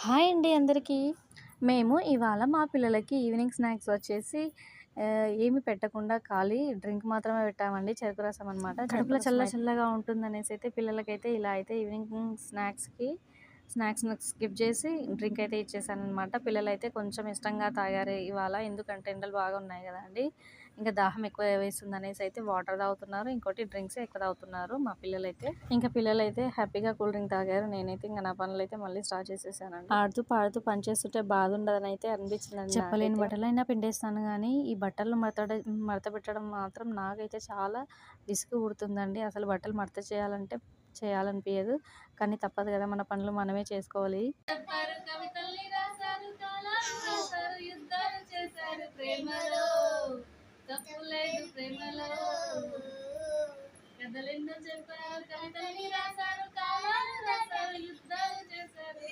Hi అండి అందరికీ. మేము ఇవాళ మా పిల్లలకి ఈవినింగ్ స్నాక్స్ వచ్చేసి ఏమి పెట్టకుండా ఖాళీ డ్రింక్ మాత్రమే పెట్టామండి. చెరుకు రసం అనమాట. కడుపులో చల్లగా ఉంటుందనేసైతే పిల్లలకైతే ఇలా అయితే ఈవినింగ్ స్నాక్స్‌ని స్కిప్ చేసి డ్రింక్ అయితే ఇచ్చేసాననమాట. పిల్లలైతే కొంచెం ఇష్టంగా తాగారు ఇవాళ. ఎందుకంటే ఎండలు బాగా ఉన్నాయి గదండీ! ఇంకా దాహం ఎక్కువ వేస్తుందనేసి అయితే వాటర్ తాగుతున్నారు. ఇంకోటి డ్రింక్సే ఎక్కువ తాగుతున్నారు మా పిల్లలైతే. ఇంకా పిల్లలైతే హ్యాపీగా కూల్ డ్రింక్ తాగారు. నేనైతే ఇంక నా పనులైతే మళ్ళీ స్టార్ట్ చేసేసానండి. ఆడుతూ, పాడుతూ పని చేస్తుంటే బాధుండదనైతే అనిపించిందండి. చెప్పలేని బట్టలైనా పిండేస్తాను గానీ, ఈ బట్టలు మడత పెట్టడం మాత్రం నాకైతే చాలా విసుగు పుడుతుందండి. అసలు బట్టలు మడత చేయాలంటే చేయాలనిపియదు. కానీ తప్పదు గదా! మన పనులు మనమే చేసుకోవాలి. చెప్పారు కవితల్ని రాసారు, కాలాలు రాసారు, యుద్ధాలు చేశారు ప్రేమలో. తప్పు లేదు ప్రేమలో. కథలెన్నో చెప్పారు, కవితల్ని రాసారు, కాలాలు రాసారు, యుద్ధాలు చేశారు